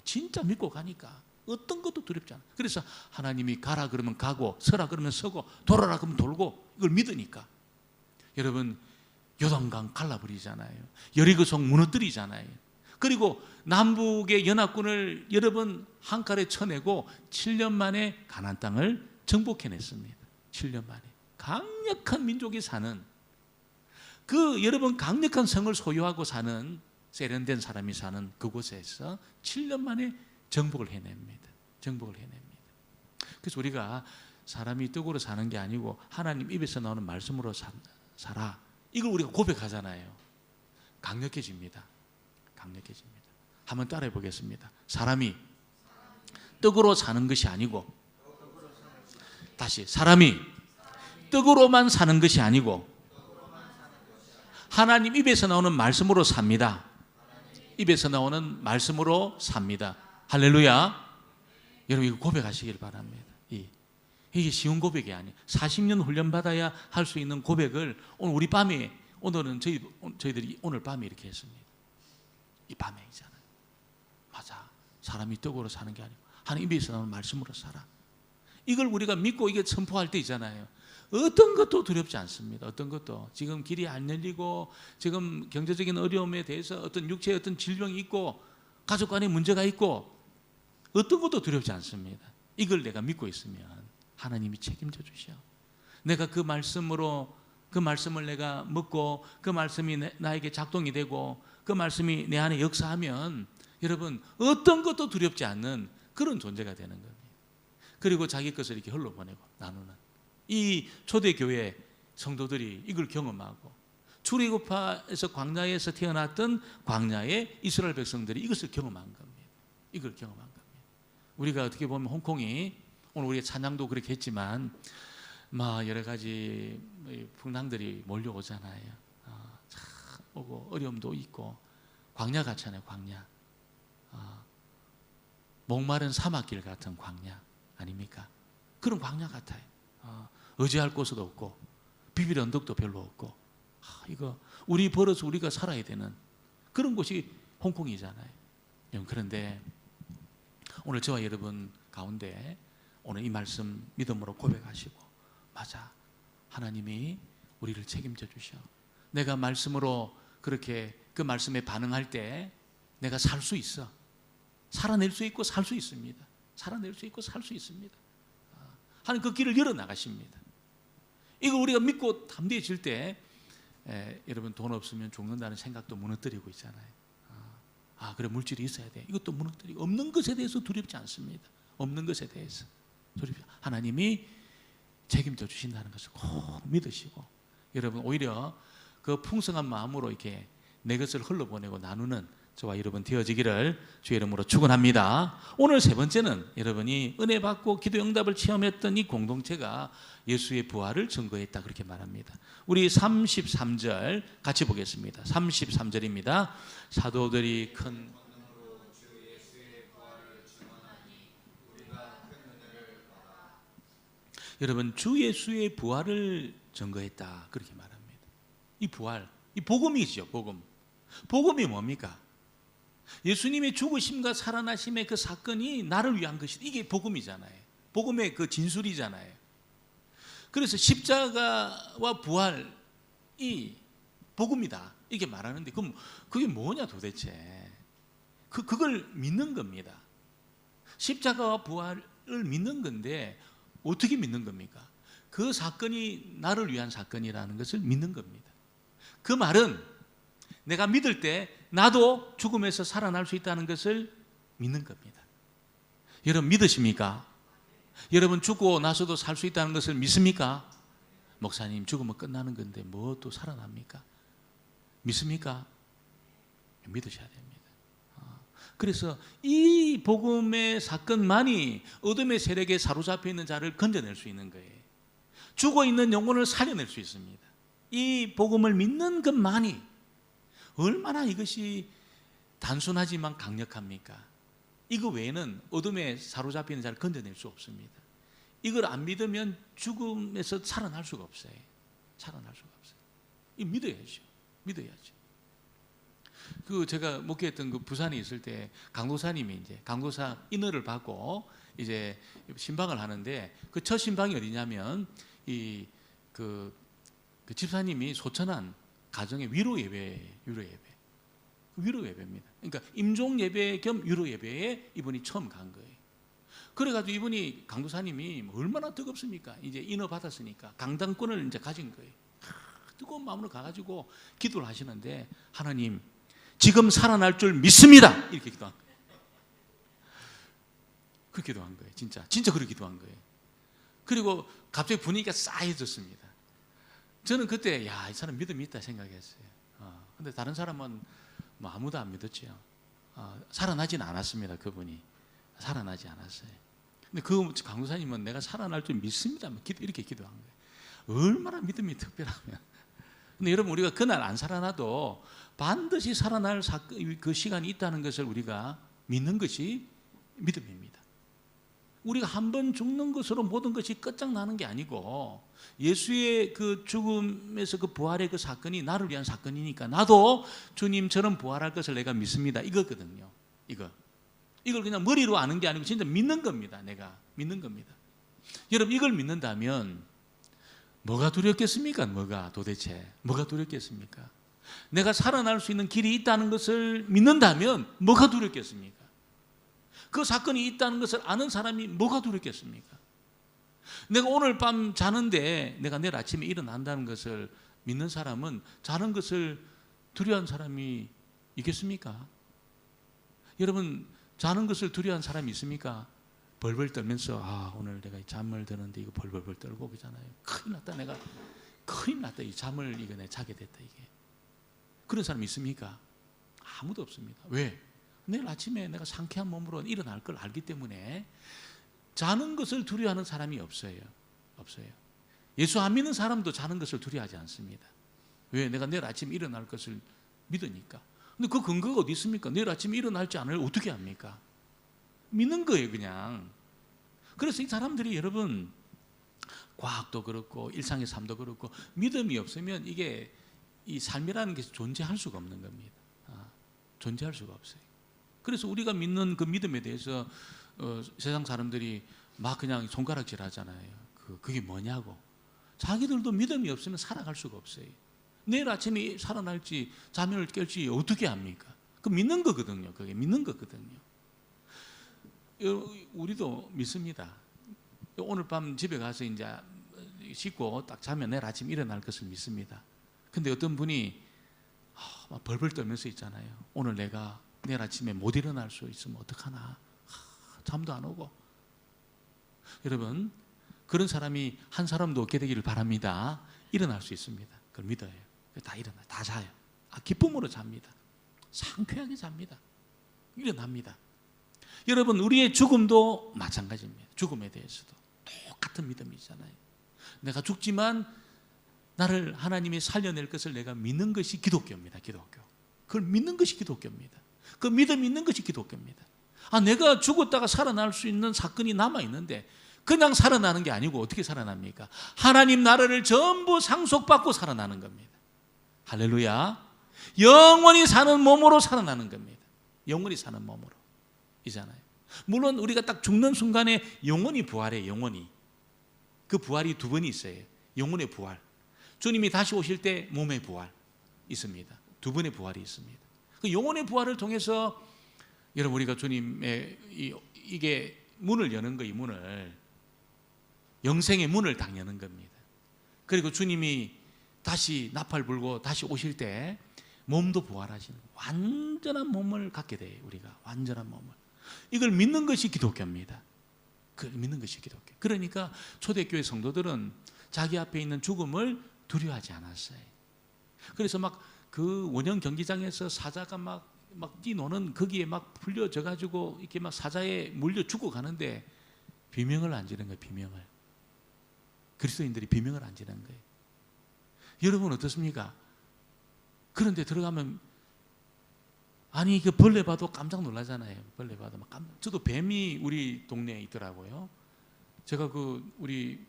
진짜 믿고 가니까 어떤 것도 두렵지 않아요. 그래서 하나님이 가라 그러면 가고 서라 그러면 서고 돌아라 그러면 돌고, 이걸 믿으니까 여러분, 요단강 갈라버리잖아요. 여리고성 무너뜨리잖아요. 그리고 남북의 연합군을 여러분 한 칼에 쳐내고 7년 만에 가나안 땅을 정복해냈습니다. 7년 만에. 강력한 민족이 사는, 그 여러분 강력한 성을 소유하고 사는, 세련된 사람이 사는 그곳에서 7년 만에 정복을 해냅니다. 정복을 해냅니다. 그래서 우리가 사람이 떡으로 사는 게 아니고 하나님 입에서 나오는 말씀으로 살아. 이걸 우리가 고백하잖아요. 강력해집니다. 강력해집니다. 한번 따라해 보겠습니다. 사람이 떡으로 사는 것이 아니고, 다시, 사람이 떡으로만 사는 것이 아니고 하나님 입에서 나오는 말씀으로 삽니다. 입에서 나오는 말씀으로 삽니다. 할렐루야. 여러분, 이거 고백하시길 바랍니다. 이게 쉬운 고백이 아니에요. 40년 훈련받아야 할 수 있는 고백을 오늘 우리 밤에, 오늘은 저희들이 오늘 밤에 이렇게 했습니다. 이 밤에 있잖아요. 맞아, 사람이 떡으로 사는 게 아니고 하나님 입에서 나오는 말씀으로 살아. 이걸 우리가 믿고 이게 선포할 때 있잖아요, 어떤 것도 두렵지 않습니다. 어떤 것도. 지금 길이 안 열리고 지금 경제적인 어려움에 대해서 어떤 육체의 어떤 질병이 있고 가족 간에 문제가 있고 어떤 것도 두렵지 않습니다. 이걸 내가 믿고 있으면 하나님이 책임져 주셔. 내가 그 말씀으로, 그 말씀을 내가 먹고 그 말씀이 나에게 작동이 되고 그 말씀이 내 안에 역사하면 여러분, 어떤 것도 두렵지 않는 그런 존재가 되는 겁니다. 그리고 자기 것을 이렇게 흘러보내고 나누는 이 초대교회 성도들이 이걸 경험하고, 출애굽에서 광야에서 태어났던 광야의 이스라엘 백성들이 이것을 경험한 겁니다. 이걸 경험한 겁니다. 우리가 어떻게 보면 홍콩이, 오늘 우리의 찬양도 그렇게 했지만 막 여러 가지 풍랑들이 몰려오잖아요. 참 오고 어려움도 있고 광야 같잖아요. 광야. 목마른 사막길 같은 광야 아닙니까? 그런 광야 같아요. 의지할 곳도 없고 비빌 언덕도 별로 없고, 이거 우리 벌어서 우리가 살아야 되는 그런 곳이 홍콩이잖아요. 그런데 오늘 저와 여러분 가운데 오늘 이 말씀 믿음으로 고백하시고, 맞아, 하나님이 우리를 책임져 주셔. 내가 말씀으로 그렇게 그 말씀에 반응할 때 내가 살 수 있어. 살아낼 수 있고 살 수 있습니다. 살아낼 수 있고 살 수 있습니다. 하나님 그 길을 열어 나가십니다. 이거 우리가 믿고 담대해질 때 여러분 돈 없으면 죽는다는 생각도 무너뜨리고 있잖아요. 그래 물질이 있어야 돼. 이것도 무너뜨리고 없는 것에 대해서 두렵지 않습니다. 없는 것에 대해서 두렵지. 하나님이 책임져 주신다는 것을 꼭 믿으시고 여러분 오히려 그 풍성한 마음으로 이렇게 내 것을 흘러보내고 나누는 저와 여러분 되어지기를 주의 이름으로 축원합니다. 오늘 세 번째는 여러분이 은혜 받고 기도 응답을 체험했던 이 공동체가 예수의 부활을 증거했다 그렇게 말합니다. 우리 33절 같이 보겠습니다. 33절입니다. 사도들이 큰 여러분 주 예수의 부활을 증거했다 그렇게 말합니다. 이 부활, 이 복음이죠. 복음이 뭡니까? 예수님의 죽으심과 살아나심의 그 사건이 나를 위한 것이다. 이게 복음이잖아요. 복음의 그 진술이잖아요. 그래서 십자가와 부활이 복음이다 이게 말하는데 그럼 그게 뭐냐 도대체? 그걸 믿는 겁니다. 십자가와 부활을 믿는 건데 어떻게 믿는 겁니까? 그 사건이 나를 위한 사건이라는 것을 믿는 겁니다. 그 말은 내가 믿을 때 나도 죽음에서 살아날 수 있다는 것을 믿는 겁니다. 여러분 믿으십니까? 여러분 죽고 나서도 살 수 있다는 것을 믿습니까? 목사님 죽으면 끝나는 건데 뭐 또 살아납니까? 믿습니까? 믿으셔야 됩니다. 그래서 이 복음의 사건만이 어둠의 세력에 사로잡혀 있는 자를 건져낼 수 있는 거예요. 죽어 있는 영혼을 살려낼 수 있습니다. 이 복음을 믿는 것만이 얼마나 이것이 단순하지만 강력합니까? 이거 외에는 어둠에 사로잡혀 있는 자를 건져낼 수 없습니다. 이걸 안 믿으면 죽음에서 살아날 수가 없어요. 살아날 수가 없어요. 이 믿어야죠. 믿어야죠. 제가 목회했던 그 부산에 있을 때 강도사님이 이제 강도사 인허를 받고 이제 신방을 하는데 그 첫 신방이 어디냐면 그 집사님이 소천한 가정의 위로 예배입니다. 그러니까 임종 예배 겸 위로 예배에 이분이 처음 간 거예요. 그래가지고 이분이 강도사님이 얼마나 뜨겁습니까? 이제 인허 받았으니까 강당권을 이제 가진 거예요. 뜨거운 마음으로 가가지고 기도를 하시는데 하나님 지금 살아날 줄 믿습니다. 이렇게 기도한 거예요. 그렇게 기도한 거예요. 진짜 그렇게 기도한 거예요. 그리고 갑자기 분위기가 싸해졌습니다. 저는 그때 이 사람 믿음이 있다 생각했어요. 근데 다른 사람은 뭐 아무도 안 믿었죠. 살아나진 않았습니다. 그분이 살아나지 않았어요. 근데 그 강도사님은 내가 살아날 줄 믿습니다. 이렇게 기도한 거예요. 얼마나 믿음이 특별하면. 근데 여러분 우리가 그날 안 살아나도 반드시 살아날 그 시간이 있다는 것을 우리가 믿는 것이 믿음입니다. 우리가 한 번 죽는 것으로 모든 것이 끝장나는 게 아니고 예수의 그 죽음에서 그 부활의 그 사건이 나를 위한 사건이니까 나도 주님처럼 부활할 것을 내가 믿습니다. 이거거든요. 이걸 그냥 머리로 아는 게 아니고 진짜 믿는 겁니다. 내가 믿는 겁니다. 여러분 이걸 믿는다면 뭐가 두렵겠습니까? 도대체 뭐가 두렵겠습니까? 내가 살아날 수 있는 길이 있다는 것을 믿는다면 뭐가 두렵겠습니까? 그 사건이 있다는 것을 아는 사람이 뭐가 두렵겠습니까? 내가 오늘 밤 자는데 내가 내일 아침에 일어난다는 것을 믿는 사람은 자는 것을 두려워하는 사람이 있겠습니까? 여러분 자는 것을 두려워하는 사람이 있습니까? 벌벌 떨면서 오늘 내가 잠을 드는데 이거 벌벌 떨고 그러잖아요. 큰일 났다 이 잠을 내가 자게 됐다 이게. 그런 사람이 있습니까? 아무도 없습니다. 왜? 내일 아침에 내가 상쾌한 몸으로 일어날 걸 알기 때문에 자는 것을 두려워하는 사람이 없어요. 예수 안 믿는 사람도 자는 것을 두려워하지 않습니다. 왜? 내가 내일 아침에 일어날 것을 믿으니까. 근데 그 근거가 어디 있습니까? 내일 아침에 일어날지 않을 어떻게 합니까? 믿는 거예요 그냥. 그래서 이 사람들이 여러분 과학도 그렇고 일상의 삶도 그렇고 믿음이 없으면 이게 이 삶이라는 게 존재할 수가 없는 겁니다. 존재할 수가 없어요. 그래서 우리가 믿는 그 믿음에 대해서 세상 사람들이 막 그냥 손가락질 하잖아요. 그게 뭐냐고. 자기들도 믿음이 없으면 살아갈 수가 없어요. 내일 아침에 살아날지 잠을 깰지 어떻게 합니까? 그 믿는 거거든요. 그게 믿는 거거든요. 우리도 믿습니다. 오늘 밤 집에 가서 이제 씻고 딱 자면 내일 아침 일어날 것을 믿습니다. 근데 어떤 분이 막 벌벌 떨면서 있잖아요. 오늘 내가 내일 아침에 못 일어날 수 있으면 어떡하나. 잠도 안 오고. 여러분, 그런 사람이 한 사람도 없게 되기를 바랍니다. 일어날 수 있습니다. 그걸 믿어요. 다 일어나요. 다 자요. 기쁨으로 잡니다. 상쾌하게 잡니다. 일어납니다. 여러분, 우리의 죽음도 마찬가지입니다. 죽음에 대해서도 똑같은 믿음이 있잖아요. 내가 죽지만 나를 하나님이 살려낼 것을 내가 믿는 것이 기독교입니다. 기독교. 그걸 믿는 것이 기독교입니다. 그 믿음 있는 것이 기독교입니다. 내가 죽었다가 살아날 수 있는 사건이 남아있는데 그냥 살아나는 게 아니고 어떻게 살아납니까? 하나님 나라를 전부 상속받고 살아나는 겁니다. 할렐루야. 영원히 사는 몸으로 살아나는 겁니다. 영원히 사는 몸으로. 이잖아요. 물론 우리가 딱 죽는 순간에 영원히 부활해요. 영원히. 그 부활이 두 번이 있어요. 영혼의 부활. 주님이 다시 오실 때 몸의 부활 있습니다. 두 번의 부활이 있습니다. 그 영혼의 부활을 통해서 여러분 우리가 주님의 이게 문을 여는 거예요. 문을. 영생의 문을 딱 여는 겁니다. 그리고 주님이 다시 나팔 불고 다시 오실 때 몸도 부활하시는 완전한 몸을 갖게 돼요. 우리가 완전한 몸을. 이걸 믿는 것이 기독교입니다. 믿는 것이 기독교. 그러니까 초대교회 성도들은 자기 앞에 있는 죽음을 두려워하지 않았어요. 그래서 막 그 원형 경기장에서 사자가 막 뛰노는 거기에 막 풀려져 가지고 이렇게 막 사자에 물려 죽어 가는데 비명을 안 지르는 거예요. 비명을. 그리스도인들이 비명을 안 지르는 거예요. 여러분 어떻습니까? 그런데 들어가면 그 벌레 봐도 깜짝 놀라잖아요. 벌레 봐도 저도 뱀이 우리 동네에 있더라고요. 제가 우리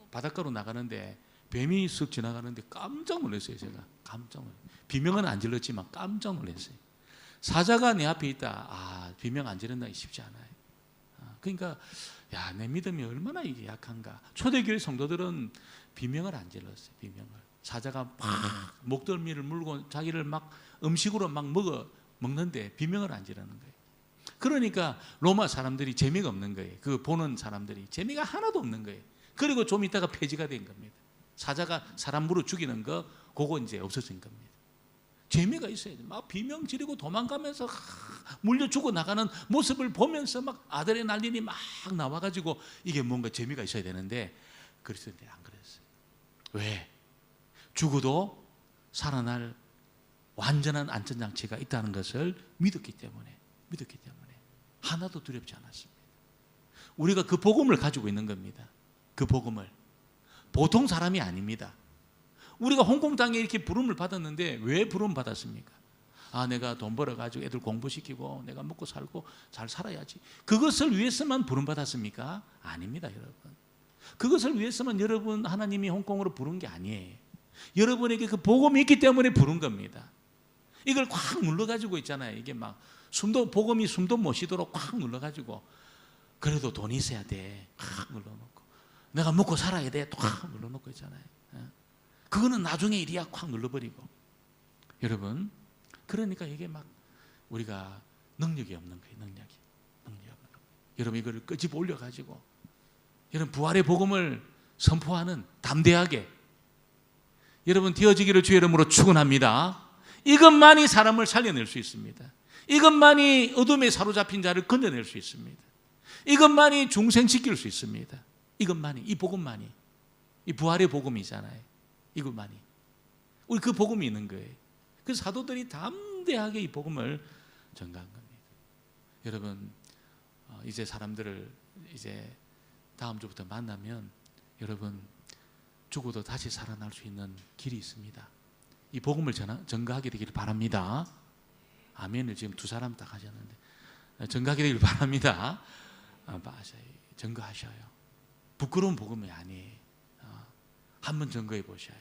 바닷가로 나가는데 뱀이 쓱 지나가는데 깜짝 놀랐어요. 제가 깜짝 놀랐어요. 비명은 안 질렀지만 깜짝 놀랐어요. 사자가 내 앞에 있다. 비명 안 지른다기 쉽지 않아요. 그러니까 내 믿음이 얼마나 이게 약한가. 초대교회 성도들은 비명을 안 질렀어요. 비명을. 사자가 막 목덜미를 물고 자기를 막 음식으로 막 먹는데 비명을 안 지르는 거예요. 그러니까 로마 사람들이 재미가 없는 거예요. 그 보는 사람들이 재미가 하나도 없는 거예요. 그리고 좀 있다가 폐지가 된 겁니다. 사자가 사람 물어 죽이는 거 그거 이제 없어진 겁니다. 재미가 있어야 돼. 막 비명 지르고 도망가면서 물려 죽어 나가는 모습을 보면서 막 아드레날린이 막 나와가지고 이게 뭔가 재미가 있어야 되는데 그리스도인들이 안 그랬어요. 왜? 죽어도 살아날 완전한 안전장치가 있다는 것을 믿었기 때문에 하나도 두렵지 않았습니다. 우리가 그 복음을 가지고 있는 겁니다. 그 복음을. 보통 사람이 아닙니다. 우리가 홍콩 땅에 이렇게 부름을 받았는데 왜 부름 받았습니까? 내가 돈 벌어가지고 애들 공부시키고 내가 먹고 살고 잘 살아야지. 그것을 위해서만 부름 받았습니까? 아닙니다, 여러분. 그것을 위해서만 여러분 하나님이 홍콩으로 부른 게 아니에요. 여러분에게 그 복음이 있기 때문에 부른 겁니다. 이걸 꽉 눌러가지고 있잖아요. 이게 막 복음이 숨도 못 쉬도록 꽉 눌러가지고 그래도 돈이 있어야 돼. 꽉 눌러놓고 내가 먹고 살아야 돼. 꽉 눌러놓고 있잖아요. 그거는 나중에 일이야. 꽉 눌러버리고. 여러분, 그러니까 이게 막 우리가 능력이 없는 거예요. 능력이 없는 거예요. 여러분 이거를 끄집어 올려가지고 여러분 부활의 복음을 선포하는 담대하게 여러분 되어지기를 주의 이름으로 축원합니다. 이것만이 사람을 살려낼 수 있습니다. 이것만이 어둠에 사로잡힌 자를 건져낼 수 있습니다. 이것만이 중생시킬 수 있습니다. 이것만이, 이 복음만이, 이 부활의 복음이잖아요. 이것만이. 우리 그 복음이 있는 거예요. 그 사도들이 담대하게 이 복음을 전가한 겁니다. 여러분 이제 사람들을 이제 다음 주부터 만나면 여러분 죽어도 다시 살아날 수 있는 길이 있습니다. 이 복음을 전가하게 되기를 바랍니다. 아멘을 지금 두 사람 딱 하셨는데 전가하게 되기를 바랍니다. 전가하셔요. 부끄러운 복음이 아니에요. 한번 전거해 보셔요.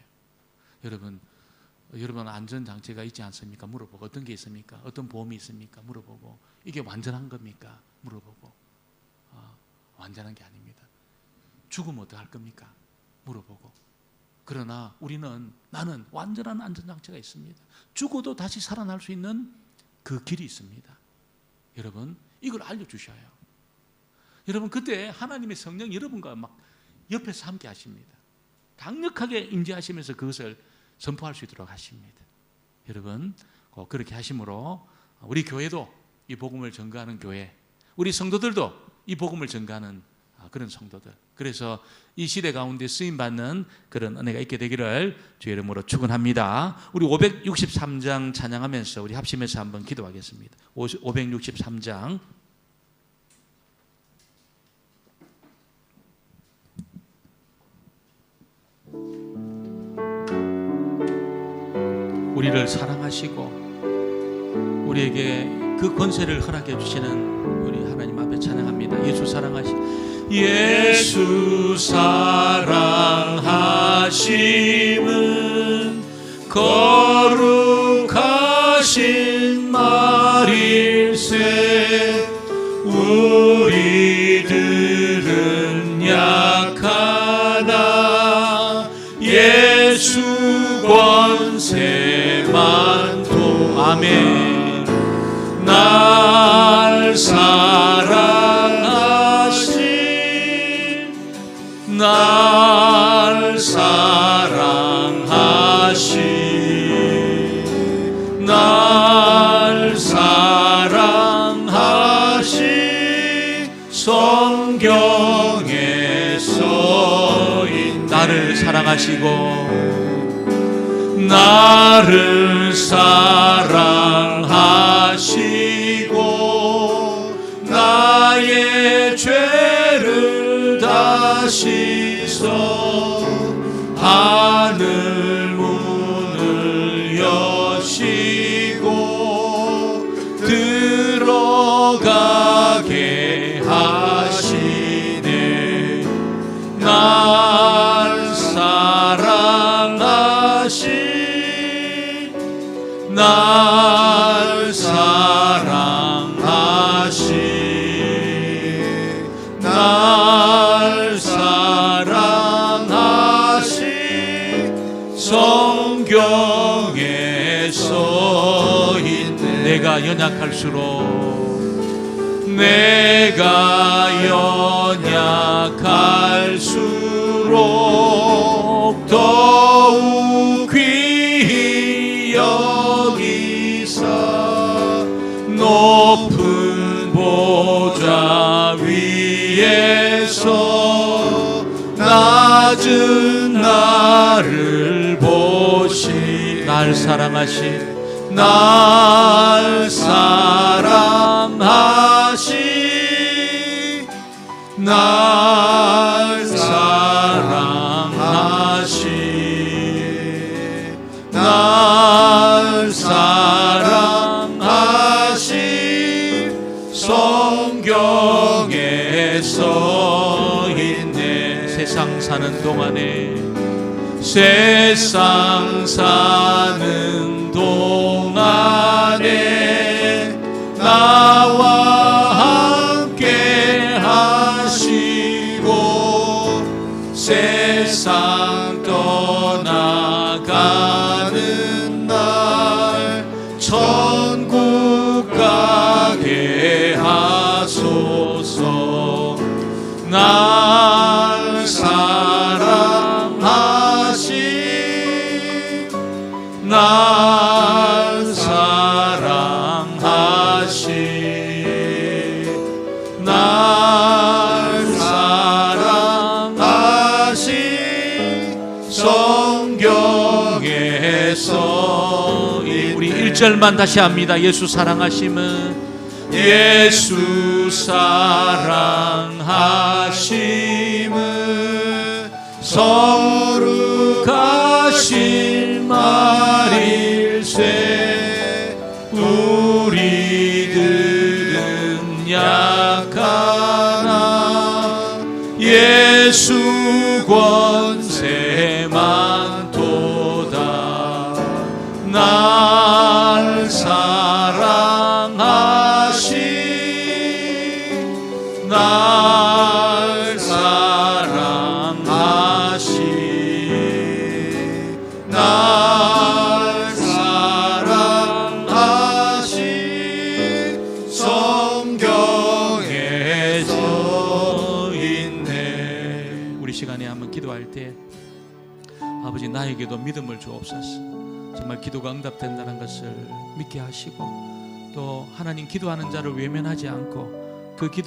여러분 안전장치가 있지 않습니까? 물어보고 어떤 게 있습니까? 어떤 보험이 있습니까? 물어보고 이게 완전한 겁니까? 물어보고 완전한 게 아닙니다. 죽으면 어떡할 겁니까? 물어보고 그러나 나는 완전한 안전장치가 있습니다. 죽어도 다시 살아날 수 있는 그 길이 있습니다. 여러분, 이걸 알려주셔요. 여러분, 그때 하나님의 성령 여러분과 막 옆에서 함께 하십니다. 강력하게 임재하시면서 그것을 선포할 수 있도록 하십니다. 여러분, 그렇게 하심으로 우리 교회도 이 복음을 전가하는 교회, 우리 성도들도 이 복음을 전가하는 그런 성도들, 그래서 이 시대 가운데 쓰임받는 그런 은혜가 있게 되기를 주의 이름으로 축원합니다. 우리 563장 찬양하면서 우리 합심해서 한번 기도하겠습니다. 563장 우리를 사랑하시고 우리에게 그 권세를 허락해 주시는 우리 하나님 앞에 찬양합니다. 예수 사랑하심은 거룩하신 말일세. 우리들은 약하나 예수 권세만 도. 아멘. 날 사랑하신 날 사랑하신 날 사랑하신 성경에 써인 나를 사랑하시고 나를 사랑하시고 나의 죄를 다 씻어 하늘 문을 여시고 들어가게 하시네. 날 사랑하시네. 날 사랑하신 날 사랑하신 성경에 써있네. 내가 연약할수록 더욱 귀히 여기사 높은 보좌 위에서 낮은 나를 보시. 날 사랑하신 날 사랑하신 날 사랑하신 날 사랑하신 성경에 써있네. 세상 사는 동안에 나와 함께 하시고 세상 떠나가는 날 천국 가게 하소서. 날 사랑하신 날 사랑하신 날 사랑하신 성경에 써있네. 우리 1절만 다시 합니다. 예수 사랑하심은 예수 사랑하심은 거룩하신 말일세. 우리들은 약하나 예수 권세만 도다. 날 사랑하신 날 사랑하신 시간에 한번 기도할 때 아버지 나에게도 믿음을 주옵소서. 정말 기도가 응답된다는 것을 믿게 하시고 또 하나님 기도하는 자를 외면하지 않고 그 기도